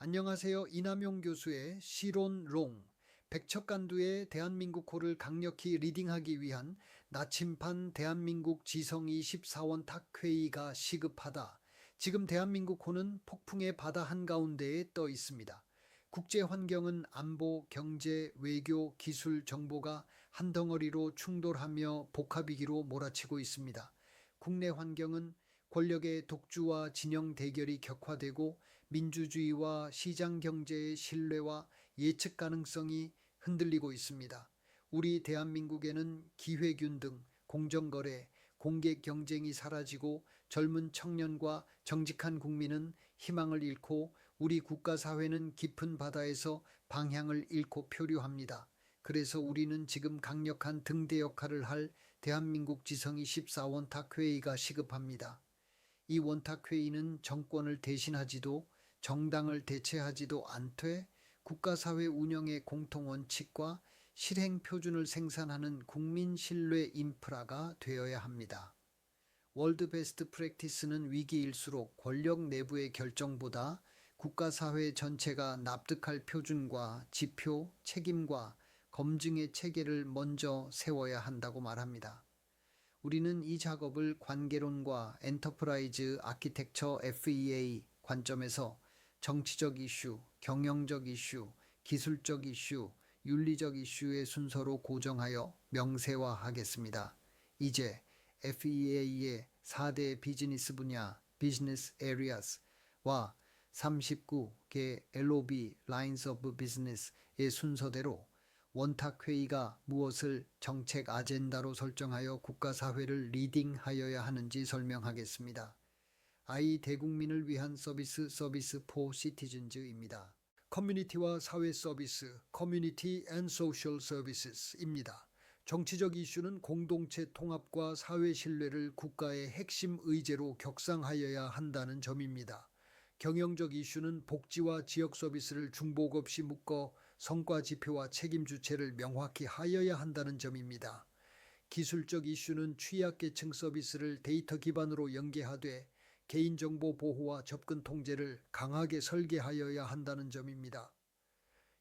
안녕하세요. 이남용 교수의 시론롱, 백척간두의 대한민국호를 강력히 리딩하기 위한 나침반 대한민국 지성이 14원 탁회의가 시급하다. 지금 대한민국호는 폭풍의 바다 한가운데에 떠 있습니다. 국제 환경은 안보, 경제, 외교, 기술, 정보가 한 덩어리로 충돌하며 복합위기로 몰아치고 있습니다. 국내 환경은 권력의 독주와 진영 대결이 격화되고 민주주의와 시장 경제의 신뢰와 예측 가능성이 흔들리고 있습니다. 우리 대한민국에는 기회균 등 공정거래, 공개 경쟁이 사라지고 젊은 청년과 정직한 국민은 희망을 잃고 우리 국가사회는 깊은 바다에서 방향을 잃고 표류합니다. 그래서 우리는 지금 강력한 등대 역할을 할 대한민국 지성이 14원탁 회의가 시급합니다. 이 원탁회의는 정권을 대신하지도 정당을 대체하지도 않되 국가사회 운영의 공통원칙과 실행표준을 생산하는 국민 신뢰 인프라가 되어야 합니다. 월드 베스트 프랙티스는 위기일수록 권력 내부의 결정보다 국가사회 전체가 납득할 표준과 지표, 책임과 검증의 체계를 먼저 세워야 한다고 말합니다. 우리는 이 작업을 관계론과 엔터프라이즈 아키텍처 FEA 관점에서 정치적 이슈, 경영적 이슈, 기술적 이슈, 윤리적 이슈의 순서로 고정하여 명세화하겠습니다. 이제 FEA의 4대 비즈니스 분야, 비즈니스 에리아스와 39개 LOB, Lines of Business의 순서대로 원탁회의가 무엇을 정책 아젠다로 설정하여 국가사회를 리딩하여야 하는지 설명하겠습니다. I 대국민을 위한 서비스 포 시티즌즈입니다. 커뮤니티와 사회 서비스, 커뮤니티 앤 소셜 서비스입니다. 정치적 이슈는 공동체 통합과 사회 신뢰를 국가의 핵심 의제로 격상하여야 한다는 점입니다. 경영적 이슈는 복지와 지역 서비스를 중복 없이 묶어 성과 지표와 책임 주체를 명확히 하여야 한다는 점입니다. 기술적 이슈는 취약계층 서비스를 데이터 기반으로 연계하되 개인정보 보호와 접근 통제를 강하게 설계하여야 한다는 점입니다.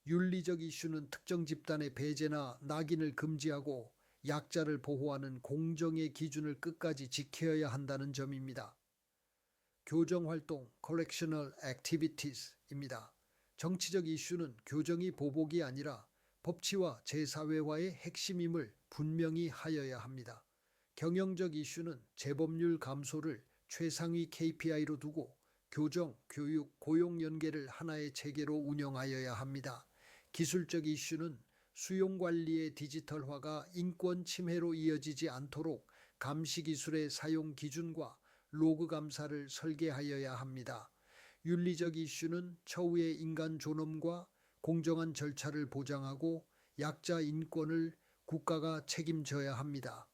윤리적 이슈는 특정 집단의 배제나 낙인을 금지하고 약자를 보호하는 공정의 기준을 끝까지 지켜야 한다는 점입니다. 교정활동, correctional activities입니다. 정치적 이슈는 교정이 보복이 아니라 법치와 제사회화의 핵심임을 분명히 하여야 합니다. 경영적 이슈는 재범률 감소를 최상위 KPI로 두고 교정, 교육, 고용 연계를 하나의 체계로 운영하여야 합니다. 기술적 이슈는 수용관리의 디지털화가 인권 침해로 이어지지 않도록 감시기술의 사용 기준과 로그 감사를 설계하여야 합니다. 윤리적 이슈는 처우의 인간 존엄과 공정한 절차를 보장하고 약자 인권을 국가가 책임져야 합니다.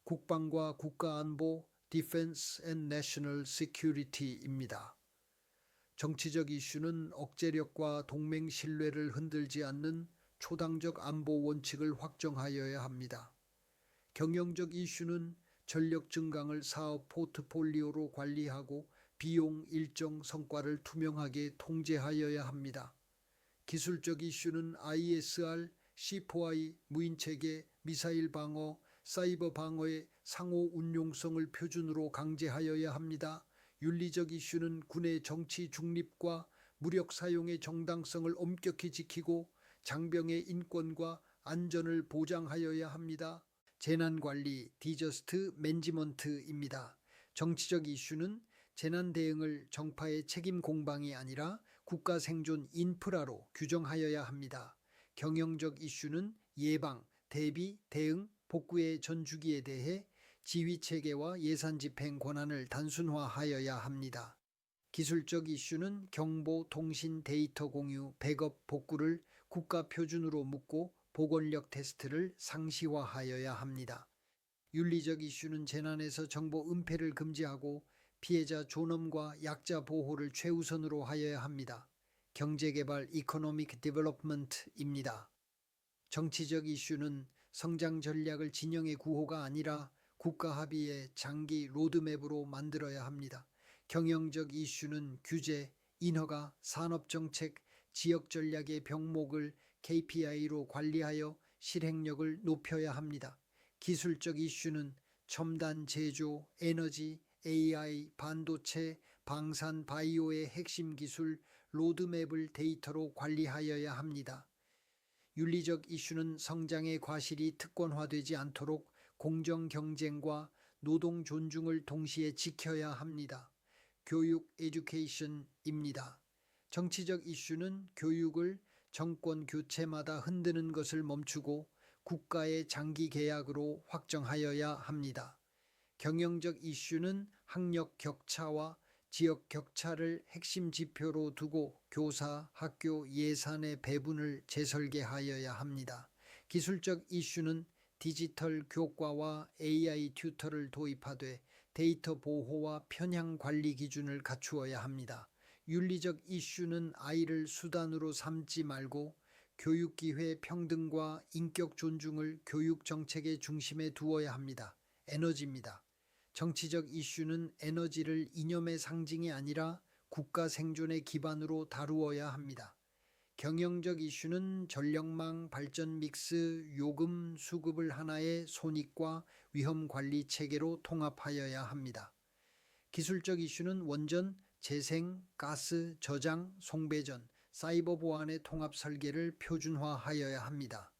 국방과 국가안보, Defense and National Security입니다. 정치적 이슈는 억제력과 동맹 신뢰를 흔들지 않는 초당적 안보 원칙을 확정하여야 합니다. 경영적 이슈는 전력 증강을 사업 포트폴리오로 관리하고 비용 일정 성과를 투명하게 통제하여야 합니다. 기술적 이슈는 ISR, C4I, 무인체계, 미사일 방어, 사이버 방어의 상호 운용성을 표준으로 강제하여야 합니다. 윤리적 이슈는 군의 정치 중립과 무력 사용의 정당성을 엄격히 지키고 장병의 인권과 안전을 보장하여야 합니다. 재난관리, 디저스트 매니지먼트입니다. 정치적 이슈는 재난 대응을 정파의 책임 공방이 아니라 국가 생존 인프라로 규정하여야 합니다. 경영적 이슈는 예방, 대비, 대응, 복구의 전 주기에 대해 지휘체계와 예산 집행 권한을 단순화하여야 합니다. 기술적 이슈는 경보, 통신, 데이터 공유, 백업, 복구를 국가 표준으로 묶고 보건력 테스트를 상시화하여야 합니다. 윤리적 이슈는 재난에서 정보 은폐를 금지하고 피해자 존엄과 약자 보호를 최우선으로 하여야 합니다. 경제개발 Economic Development입니다. 정치적 이슈는 성장 전략을 진영의 구호가 아니라 국가 합의의 장기 로드맵으로 만들어야 합니다. 경영적 이슈는 규제, 인허가, 산업정책, 지역전략의 병목을 KPI로 관리하여 실행력을 높여야 합니다. 기술적 이슈는 첨단 제조, 에너지, AI, 반도체, 방산, 바이오의 핵심 기술, 로드맵을 데이터로 관리하여야 합니다. 윤리적 이슈는 성장의 과실이 특권화되지 않도록 공정 경쟁과 노동 존중을 동시에 지켜야 합니다. 교육 에듀케이션입니다. 정치적 이슈는 교육을 정권 교체마다 흔드는 것을 멈추고 국가의 장기 계약으로 확정하여야 합니다. 경영적 이슈는 학력 격차와 지역 격차를 핵심 지표로 두고 교사, 학교 예산의 배분을 재설계하여야 합니다. 기술적 이슈는 디지털 교과와 AI 튜터를 도입하되 데이터 보호와 편향 관리 기준을 갖추어야 합니다. 윤리적 이슈는 아이를 수단으로 삼지 말고 교육기회 평등과 인격 존중을 교육 정책의 중심에 두어야 합니다. 에너지입니다. 정치적 이슈는 에너지를 이념의 상징이 아니라 국가 생존의 기반으로 다루어야 합니다. 경영적 이슈는 전력망 발전 믹스 요금 수급을 하나의 손익과 위험 관리 체계로 통합하여야 합니다. 기술적 이슈는 원전, 재생, 가스, 저장, 송배전, 사이버 보안의 통합 설계를 표준화하여야 합니다.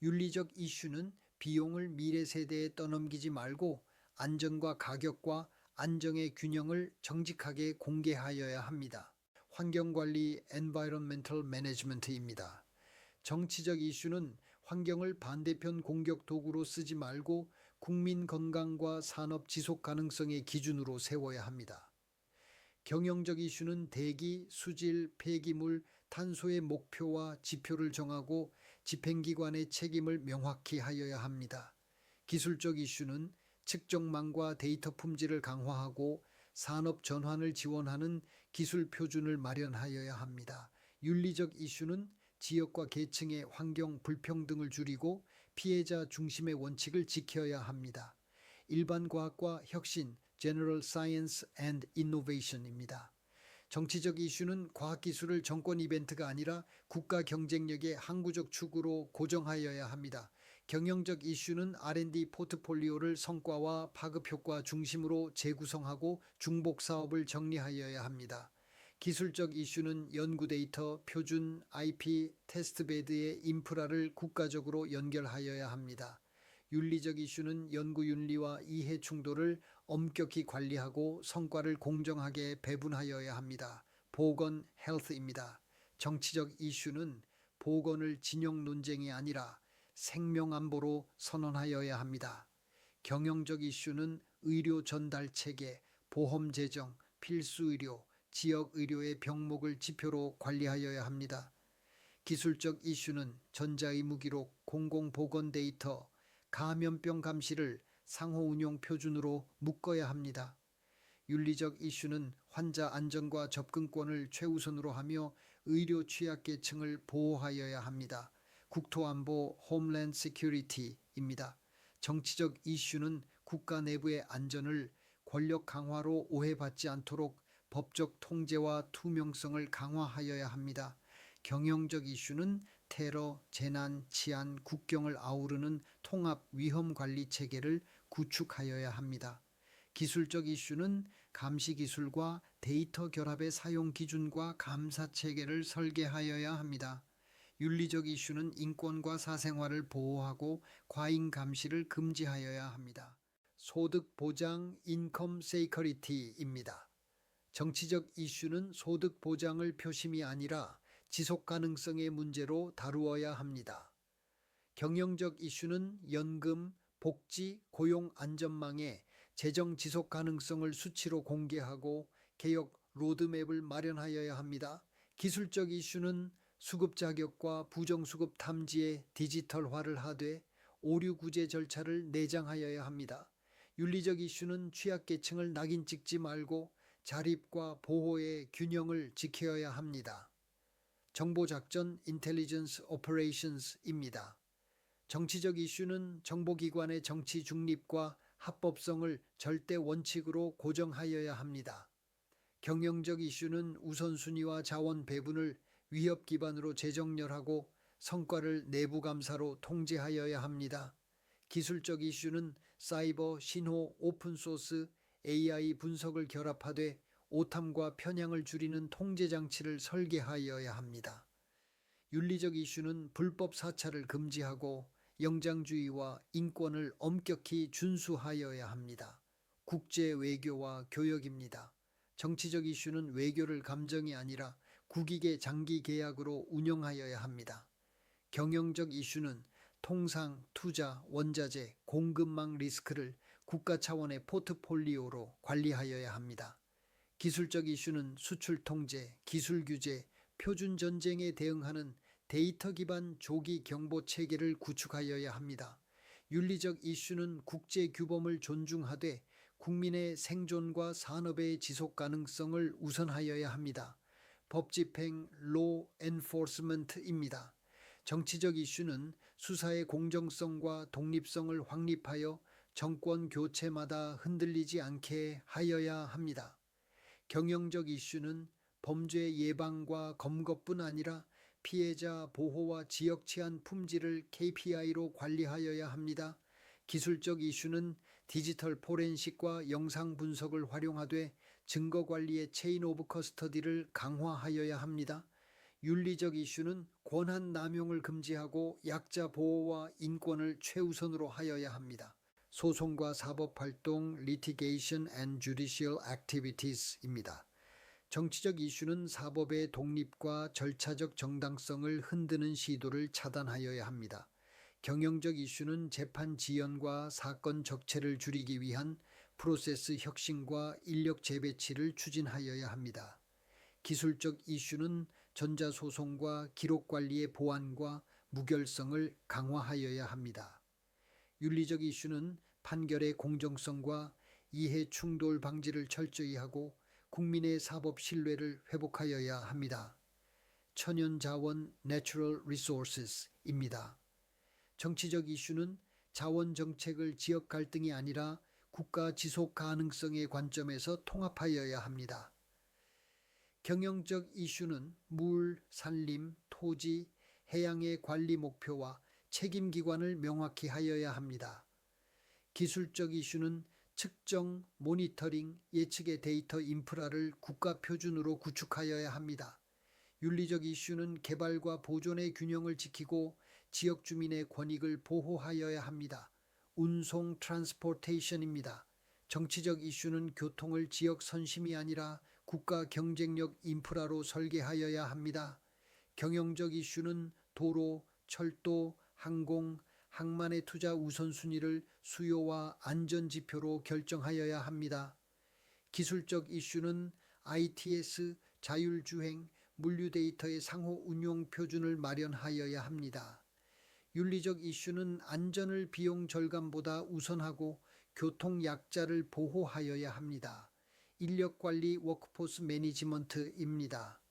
윤리적 이슈는 비용을 미래 세대에 떠넘기지 말고 안전과 가격과 안정의 균형을 정직하게 공개하여야 합니다. 환경관리 (Environmental Management입니다. 정치적 이슈는 환경을 반대편 공격 도구로 쓰지 말고 국민 건강과 산업 지속 가능성의 기준으로 세워야 합니다. 경영적 이슈는 대기, 수질, 폐기물, 탄소의 목표와 지표를 정하고 집행기관의 책임을 명확히 하여야 합니다. 기술적 이슈는 측정망과 데이터 품질을 강화하고 산업 전환을 지원하는 기술 표준을 마련하여야 합니다. 윤리적 이슈는 지역과 계층의 환경 불평등을 줄이고 피해자 중심의 원칙을 지켜야 합니다. 일반 과학과 혁신, General Science and Innovation입니다. 정치적 이슈는 과학기술을 정권 이벤트가 아니라 국가 경쟁력의 항구적 축으로 고정하여야 합니다. 경영적 이슈는 R&D 포트폴리오를 성과와 파급 효과 중심으로 재구성하고 중복 사업을 정리하여야 합니다. 기술적 이슈는 연구 데이터, 표준, IP, 테스트베드의 인프라를 국가적으로 연결하여야 합니다. 윤리적 이슈는 연구 윤리와 이해 충돌을 엄격히 관리하고 성과를 공정하게 배분하여야 합니다. 보건 헬스입니다. 정치적 이슈는 보건을 진영 논쟁이 아니라 생명 안보로 선언하여야 합니다. 경영적 이슈는 의료 전달 체계, 보험 재정, 필수 의료, 지역 의료의 병목을 지표로 관리하여야 합니다. 기술적 이슈는 전자의무 기록, 공공보건 데이터, 감염병 감시를 상호 운용 표준으로 묶어야 합니다. 윤리적 이슈는 환자 안전과 접근권을 최우선으로 하며 의료 취약계층을 보호하여야 합니다. 국토안보 (Homeland Security입니다. 정치적 이슈는 국가 내부의 안전을 권력 강화로 오해받지 않도록 법적 통제와 투명성을 강화하여야 합니다. 경영적 이슈는 테러, 재난, 치안, 국경을 아우르는 통합 위험 관리 체계를 구축하여야 합니다. 기술적 이슈는 감시 기술과 데이터 결합의 사용 기준과 감사 체계를 설계하여야 합니다. 윤리적 이슈는 인권과 사생활을 보호하고 과잉 감시를 금지하여야 합니다. 소득 보장 (Income Security입니다. 정치적 이슈는 소득 보장을 표심이 아니라 지속 가능성의 문제로 다루어야 합니다. 경영적 이슈는 연금, 복지, 고용 안전망의 재정 지속 가능성을 수치로 공개하고 개혁 로드맵을 마련하여야 합니다. 기술적 이슈는 수급 자격과 부정수급 탐지의 디지털화를 하되 오류 구제 절차를 내장하여야 합니다. 윤리적 이슈는 취약계층을 낙인 찍지 말고 자립과 보호의 균형을 지켜야 합니다. 정보작전 (Intelligence Operations입니다. 정치적 이슈는 정보기관의 정치 중립과 합법성을 절대 원칙으로 고정하여야 합니다. 경영적 이슈는 우선순위와 자원 배분을 위협 기반으로 재정렬하고 성과를 내부 감사로 통제하여야 합니다. 기술적 이슈는 사이버, 신호, 오픈소스, AI 분석을 결합하되 오탐과 편향을 줄이는 통제 장치를 설계하여야 합니다. 윤리적 이슈는 불법 사찰을 금지하고 영장주의와 인권을 엄격히 준수하여야 합니다. 국제 외교와 교역입니다. 정치적 이슈는 외교를 감정이 아니라 국익의 장기 계약으로 운영하여야 합니다. 경영적 이슈는 통상, 투자, 원자재, 공급망 리스크를 국가 차원의 포트폴리오로 관리하여야 합니다. 기술적 이슈는 수출 통제, 기술 규제, 표준 전쟁에 대응하는 데이터 기반 조기 경보 체계를 구축하여야 합니다. 윤리적 이슈는 국제 규범을 존중하되 국민의 생존과 산업의 지속 가능성을 우선하여야 합니다. 법 집행, law enforcement입니다. 정치적 이슈는 수사의 공정성과 독립성을 확립하여 정권 교체마다 흔들리지 않게 하여야 합니다. 경영적 이슈는 범죄 예방과 검거뿐 아니라 피해자 보호와 지역 치안 품질을 KPI로 관리하여야 합니다. 기술적 이슈는 디지털 포렌식과 영상 분석을 활용하되 증거 관리의 체인 오브 커스터디를 강화하여야 합니다. 윤리적 이슈는 권한 남용을 금지하고 약자 보호와 인권을 최우선으로 하여야 합니다. 소송과 사법활동, litigation and judicial activities입니다. 정치적 이슈는 사법의 독립과 절차적 정당성을 흔드는 시도를 차단하여야 합니다. 경영적 이슈는 재판 지연과 사건 적체를 줄이기 위한 프로세스 혁신과 인력 재배치를 추진하여야 합니다. 기술적 이슈는 전자소송과 기록관리의 보안과 무결성을 강화하여야 합니다. 윤리적 이슈는 판결의 공정성과 이해 충돌 방지를 철저히 하고 국민의 사법 신뢰를 회복하여야 합니다. 천연자원 Natural Resources입니다. 정치적 이슈는 자원 정책을 지역 갈등이 아니라 국가 지속 가능성의 관점에서 통합하여야 합니다. 경영적 이슈는 물, 산림, 토지, 해양의 관리 목표와 책임 기관을 명확히 하여야 합니다. 기술적 이슈는 측정, 모니터링, 예측의 데이터 인프라를 국가 표준으로 구축하여야 합니다. 윤리적 이슈는 개발과 보존의 균형을 지키고 지역 주민의 권익을 보호하여야 합니다. 운송 트랜스포테이션입니다. 정치적 이슈는 교통을 지역 선심이 아니라 국가 경쟁력 인프라로 설계하여야 합니다. 경영적 이슈는 도로, 철도, 항공, 항만의 투자 우선순위를 수요와 안전 지표로 결정하여야 합니다. 기술적 이슈는 ITS, 자율주행, 물류 데이터의 상호 운용 표준을 마련하여야 합니다. 윤리적 이슈는 안전을 비용 절감보다 우선하고 교통 약자를 보호하여야 합니다. 인력관리 워크포스 매니지먼트입니다.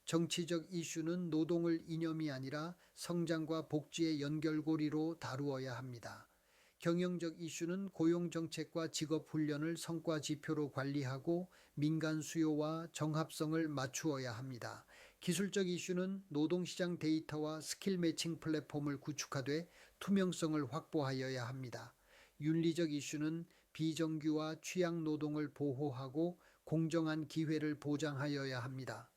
정치적 이슈는 노동을 이념이 아니라 성장과 복지의 연결고리로 다루어야 합니다. 경영적 이슈는 고용정책과 직업훈련을 성과 지표로 관리하고 민간 수요와 정합성을 맞추어야 합니다. 기술적 이슈는 노동시장 데이터와 스킬 매칭 플랫폼을 구축하되 투명성을 확보하여야 합니다. 윤리적 이슈는 비정규와 취약 노동을 보호하고 공정한 기회를 보장하여야 합니다.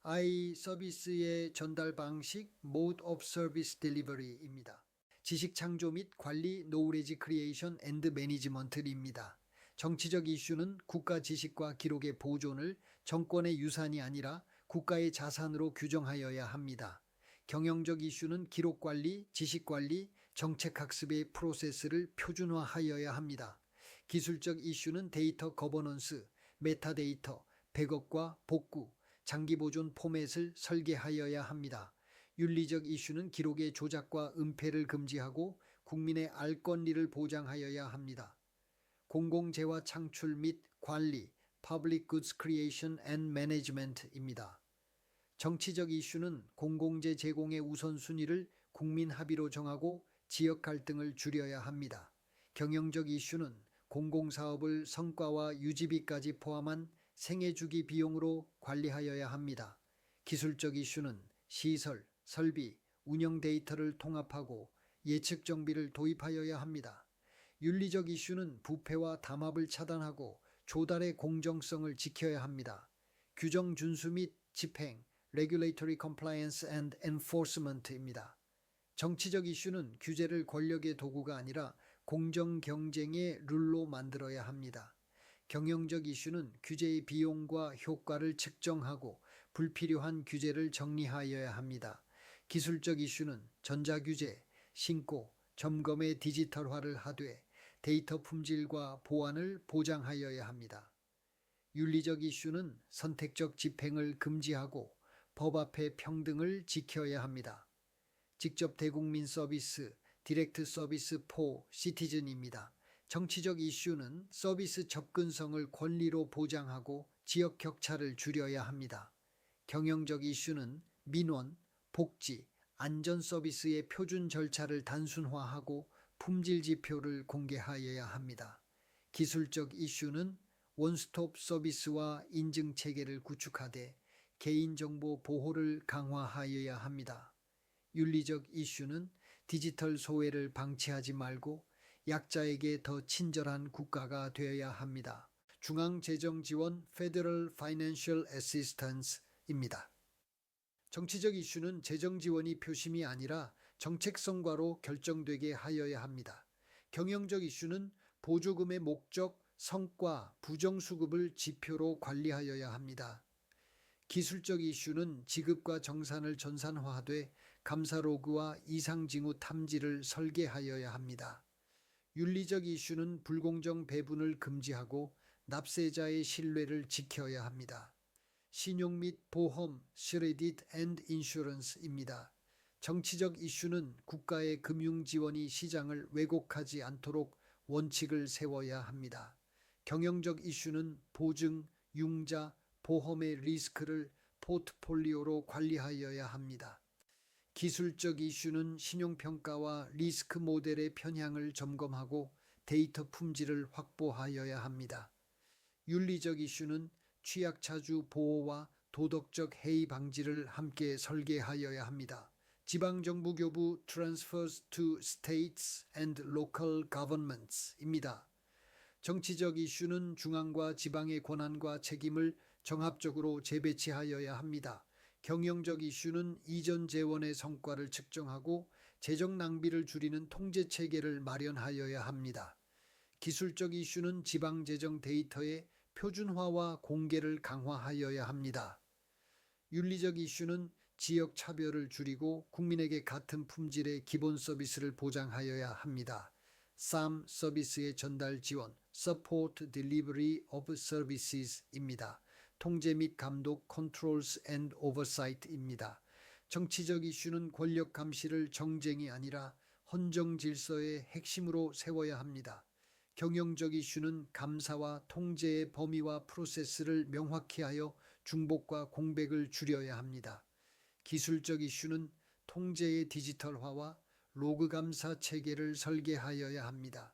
I 서비스의 전달 방식 Mode of Service Delivery입니다. 지식 창조 및 관리 Knowledge Creation and Management입니다. 정치적 이슈는 국가 지식과 기록의 보존을 정권의 유산이 아니라 국가의 자산으로 규정하여야 합니다. 경영적 이슈는 기록 관리, 지식 관리, 정책 학습의 프로세스를 표준화하여야 합니다. 기술적 이슈는 데이터 거버넌스, 메타데이터, 백업과 복구, 장기 보존 포맷을 설계하여야 합니다. 윤리적 이슈는 기록의 조작과 은폐를 금지하고 국민의 알 권리를 보장하여야 합니다. 공공재화 창출 및 관리, Public Goods Creation and Management입니다. 정치적 이슈는 공공재 제공의 우선순위를 국민 합의로 정하고 지역 갈등을 줄여야 합니다. 경영적 이슈는 공공사업을 성과와 유지비까지 포함한 생애 주기 비용으로 관리하여야 합니다. 기술적 이슈는 시설, 설비, 운영 데이터를 통합하고 예측 정비를 도입하여야 합니다. 윤리적 이슈는 부패와 담합을 차단하고 조달의 공정성을 지켜야 합니다. 규정 준수 및 집행, Regulatory Compliance and Enforcement입니다. 정치적 이슈는 규제를 권력의 도구가 아니라 공정 경쟁의 룰로 만들어야 합니다. 경영적 이슈는 규제의 비용과 효과를 측정하고 불필요한 규제를 정리하여야 합니다. 기술적 이슈는 전자규제, 신고, 점검의 디지털화를 하되 데이터 품질과 보안을 보장하여야 합니다. 윤리적 이슈는 선택적 집행을 금지하고 법 앞에 평등을 지켜야 합니다. 직접 대국민 서비스, 디렉트 서비스 포 시티즌입니다. 정치적 이슈는 서비스 접근성을 권리로 보장하고 지역 격차를 줄여야 합니다. 경영적 이슈는 민원, 복지, 안전 서비스의 표준 절차를 단순화하고 품질 지표를 공개하여야 합니다. 기술적 이슈는 원스톱 서비스와 인증 체계를 구축하되 개인정보 보호를 강화하여야 합니다. 윤리적 이슈는 디지털 소외를 방치하지 말고 약자에게 더 친절한 국가가 되어야 합니다. 중앙재정지원 Federal Financial Assistance입니다. 정치적 이슈는 재정 지원이 표심이 아니라 정책성과로 결정되게 하여야 합니다. 경영적 이슈는 보조금의 목적, 성과, 부정수급을 지표로 관리하여야 합니다. 기술적 이슈는 지급과 정산을 전산화하되 감사 로그와 이상징후 탐지를 설계하여야 합니다. 윤리적 이슈는 불공정 배분을 금지하고 납세자의 신뢰를 지켜야 합니다. 신용 및 보험, Credit and Insurance입니다. 정치적 이슈는 국가의 금융 지원이 시장을 왜곡하지 않도록 원칙을 세워야 합니다. 경영적 이슈는 보증, 융자, 보험의 리스크를 포트폴리오로 관리하여야 합니다. 기술적 이슈는 신용평가와 리스크 모델의 편향을 점검하고 데이터 품질을 확보하여야 합니다. 윤리적 이슈는 취약차주 보호와 도덕적 해이 방지를 함께 설계하여야 합니다. 지방정부 교부 Transfers to States and Local Governments입니다. 정치적 이슈는 중앙과 지방의 권한과 책임을 정합적으로 재배치하여야 합니다. 경영적 이슈는 이전 재원의 성과를 측정하고 재정 낭비를 줄이는 통제 체계를 마련하여야 합니다. 기술적 이슈는 지방 재정 데이터의 표준화와 공개를 강화하여야 합니다. 윤리적 이슈는 지역 차별을 줄이고 국민에게 같은 품질의 기본 서비스를 보장하여야 합니다. SAM 서비스의 전달 지원, Support Delivery of Services입니다. 통제 및 감독, Controls and Oversight입니다. 정치적 이슈는 권력 감시를 정쟁이 아니라 헌정 질서의 핵심으로 세워야 합니다. 경영적 이슈는 감사와 통제의 범위와 프로세스를 명확히 하여 중복과 공백을 줄여야 합니다. 기술적 이슈는 통제의 디지털화와 로그 감사 체계를 설계하여야 합니다.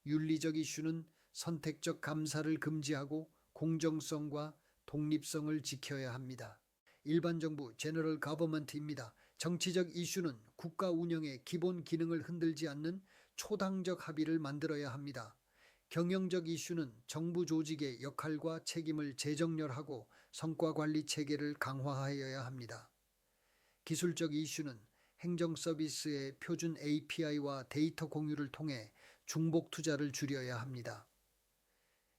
윤리적 이슈는 선택적 감사를 금지하고 공정성과 독립성을 지켜야 합니다. 일반 정부 General Government입니다. 정치적 이슈는 국가 운영의 기본 기능을 흔들지 않는 초당적 합의를 만들어야 합니다. 경영적 이슈는 정부 조직의 역할과 책임을 재정렬하고 성과 관리 체계를 강화하여야 합니다. 기술적 이슈는 행정 서비스의 표준 API와 데이터 공유를 통해 중복 투자를 줄여야 합니다.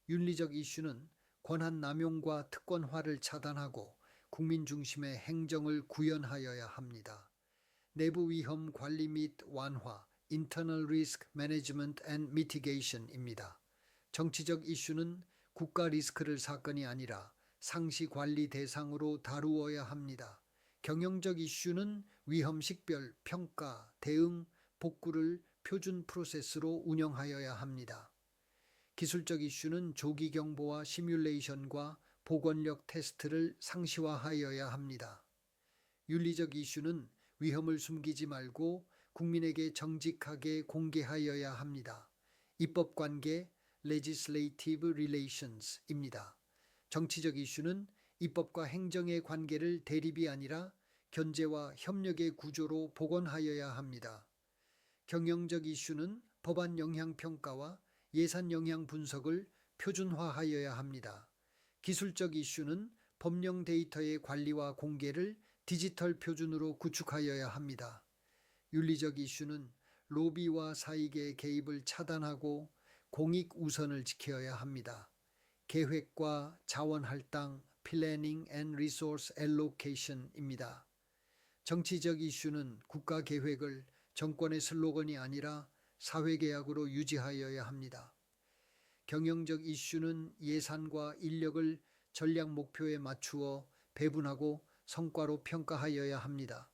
윤리적 이슈는 권한 남용과 특권화를 차단하고 국민 중심의 행정을 구현하여야 합니다. 내부 위험 관리 및 완화, Internal Risk Management and Mitigation입니다. 정치적 이슈는 국가 리스크를 사건이 아니라 상시 관리 대상으로 다루어야 합니다. 경영적 이슈는 위험 식별, 평가, 대응, 복구를 표준 프로세스로 운영하여야 합니다. 기술적 이슈는 조기 경보와 시뮬레이션과 보건력 테스트를 상시화하여야 합니다. 윤리적 이슈는 위험을 숨기지 말고 국민에게 정직하게 공개하여야 합니다. 입법 관계 Legislative Relations입니다. 정치적 이슈는 입법과 행정의 관계를 대립이 아니라 견제와 협력의 구조로 복원하여야 합니다. 경영적 이슈는 법안 영향 평가와 예산 영향 분석을 표준화하여야 합니다. 기술적 이슈는 법령 데이터의 관리와 공개를 디지털 표준으로 구축하여야 합니다. 윤리적 이슈는 로비와 사익의 개입을 차단하고 공익 우선을 지켜야 합니다. 계획과 자원 할당, Planning and Resource Allocation입니다. 정치적 이슈는 국가 계획을 정권의 슬로건이 아니라 사회계약으로 유지하여야 합니다. 경영적 이슈는 예산과 인력을 전략 목표에 맞추어 배분하고 성과로 평가하여야 합니다.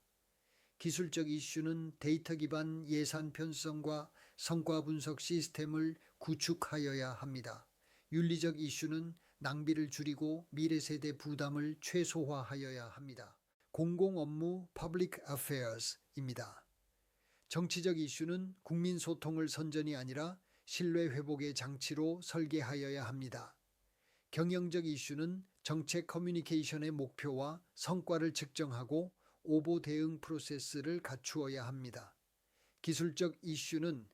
기술적 이슈는 데이터 기반 예산 편성과 성과 분석 시스템을 구축하여야 합니다. 윤리적 이슈는 낭비를 줄이고 미래 세대 부담을 최소화하여야 합니다. 공공 업무 Public Affairs입니다. 정치적 이슈는 국민 소통을 선전이 아니라 신뢰 회복의 장치로 설계하여야 합니다. 경영적 이슈는 정책 커뮤니케이션의 목표와 성과를 측정하고 오보 대응 프로세스를 갖추어야 합니다. 기술적 이슈는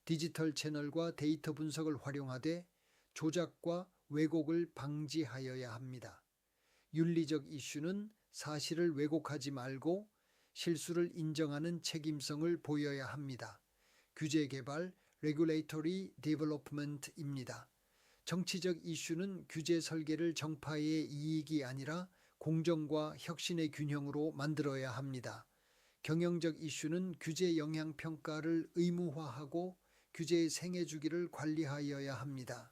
디지털 채널과 데이터 분석을 활용하되 조작과 왜곡을 방지하여야 합니다. 윤리적 이슈는 사실을 왜곡하지 말고 실수를 인정하는 책임성을 보여야 합니다. 규제 개발, Regulatory Development입니다. 정치적 이슈는 규제 설계를 정파의 이익이 아니라 공정과 혁신의 균형으로 만들어야 합니다. 경영적 이슈는 규제 영향 평가를 의무화하고 규제의 생애 주기를 관리하여야 합니다.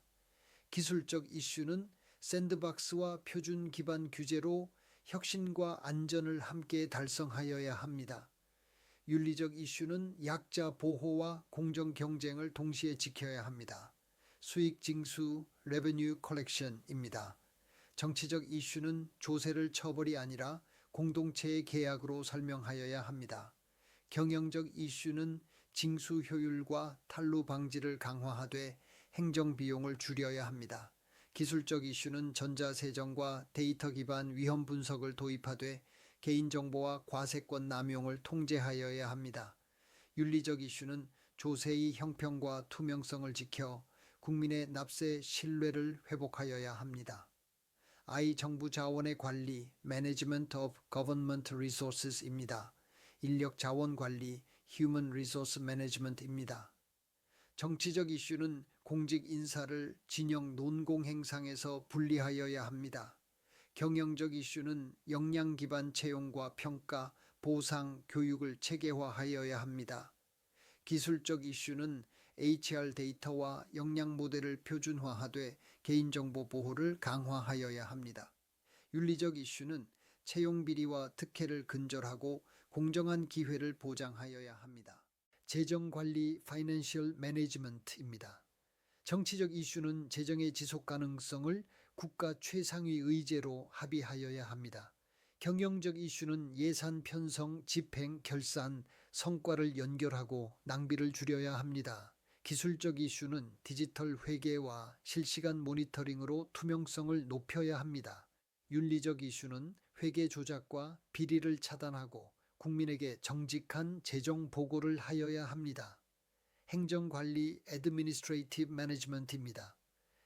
기술적 이슈는 샌드박스와 표준 기반 규제로 혁신과 안전을 함께 달성하여야 합니다. 윤리적 이슈는 약자 보호와 공정 경쟁을 동시에 지켜야 합니다. 수익 징수, Revenue Collection입니다. 정치적 이슈는 조세를 처벌이 아니라 공동체의 계약으로 설명하여야 합니다. 경영적 이슈는 징수 효율과 탈루 방지를 강화하되 행정 비용을 줄여야 합니다. 기술적 이슈는 전자세정과 데이터 기반 위험 분석을 도입하되 개인정보와 과세권 남용을 통제하여야 합니다. 윤리적 이슈는 조세의 형평과 투명성을 지켜 국민의 납세 신뢰를 회복하여야 합니다. I 정부 자원의 관리, Management of Government Resources입니다. 인력 자원 관리, Human Resource Management입니다. 정치적 이슈는 공직 인사를 진영 논공행상에서 분리하여야 합니다. 경영적 이슈는 역량 기반 채용과 평가, 보상, 교육을 체계화하여야 합니다. 기술적 이슈는 HR 데이터와 역량 모델을 표준화하되 개인정보 보호를 강화하여야 합니다. 윤리적 이슈는 채용 비리와 특혜를 근절하고 공정한 기회를 보장하여야 합니다. 재정관리 Financial Management입니다. 정치적 이슈는 재정의 지속 가능성을 국가 최상위 의제로 합의하여야 합니다. 경영적 이슈는 예산 편성, 집행, 결산, 성과를 연결하고 낭비를 줄여야 합니다. 기술적 이슈는 디지털 회계와 실시간 모니터링으로 투명성을 높여야 합니다. 윤리적 이슈는 회계 조작과 비리를 차단하고 국민에게 정직한 재정 보고를 하여야 합니다. 행정관리 Administrative Management입니다.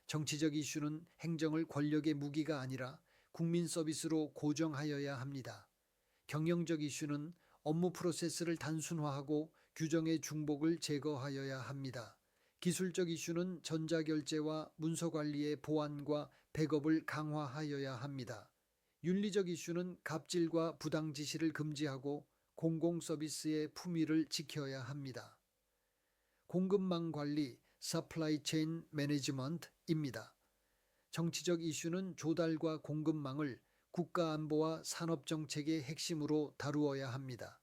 정치적 이슈는 행정을 권력의 무기가 아니라 국민 서비스로 고정하여야 합니다. 경영적 이슈는 업무 프로세스를 단순화하고 규정의 중복을 제거하여야 합니다. 기술적 이슈는 전자결제와 문서관리의 보안과 백업을 강화하여야 합니다. 윤리적 이슈는 갑질과 부당지시를 금지하고 공공서비스의 품위를 지켜야 합니다. 공급망 관리 Supply Chain Management입니다. 정치적 이슈는 조달과 공급망을 국가안보와 산업정책의 핵심으로 다루어야 합니다.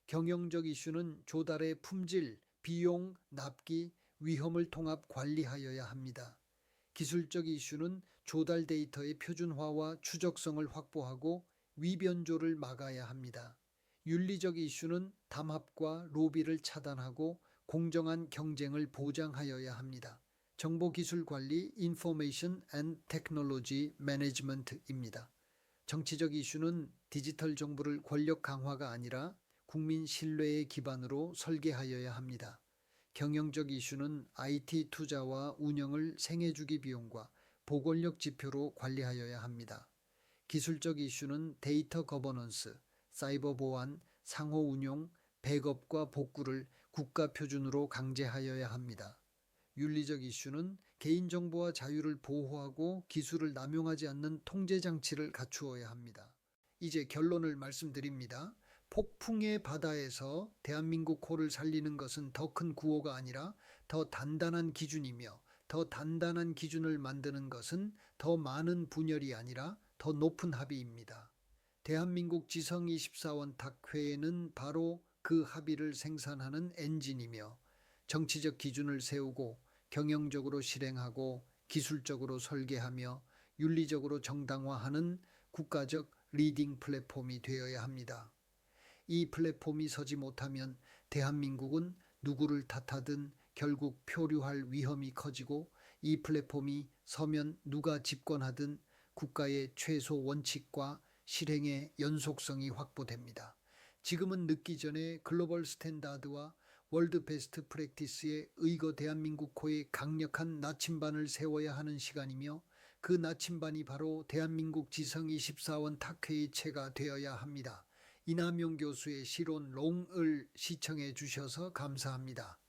경영적 이슈는 조달의 품질, 비용, 납기, 위험을 통합 관리하여야 합니다. 기술적 이슈는 조달 데이터의 표준화와 추적성을 확보하고 위변조를 막아야 합니다. 윤리적 이슈는 담합과 로비를 차단하고 공정한 경쟁을 보장하여야 합니다. 정보기술관리 Information and Technology Management입니다. 정치적 이슈는 디지털 정부를 권력 강화가 아니라 국민 신뢰의 기반으로 설계하여야 합니다. 경영적 이슈는 IT 투자와 운영을 생애주기 비용과 보건력 지표로 관리하여야 합니다. 기술적 이슈는 데이터 거버넌스, 사이버 보안, 상호 운용, 백업과 복구를 국가 표준으로 강제하여야 합니다. 윤리적 이슈는 개인정보와 자유를 보호하고 기술을 남용하지 않는 통제 장치를 갖추어야 합니다. 이제 결론을 말씀드립니다. 폭풍의 바다에서 대한민국 호를 살리는 것은 더 큰 구호가 아니라 더 단단한 기준이며, 더 단단한 기준을 만드는 것은 더 많은 분열이 아니라 더 높은 합의입니다. 대한민국 지성 24원 탁회는 바로 그 합의를 생산하는 엔진이며, 정치적 기준을 세우고 경영적으로 실행하고 기술적으로 설계하며 윤리적으로 정당화하는 국가적 리딩 플랫폼이 되어야 합니다. 이 플랫폼이 서지 못하면 대한민국은 누구를 탓하든 결국 표류할 위험이 커지고, 이 플랫폼이 서면 누가 집권하든 국가의 최소 원칙과 실행의 연속성이 확보됩니다. 지금은 늦기 전에 글로벌 스탠다드와 월드 베스트 프랙티스에 의거 대한민국호의 강력한 나침반을 세워야 하는 시간이며, 그 나침반이 바로 대한민국 지성 24원 탁회의 체가 되어야 합니다. 이남용 교수의 시론 롱을 시청해 주셔서 감사합니다.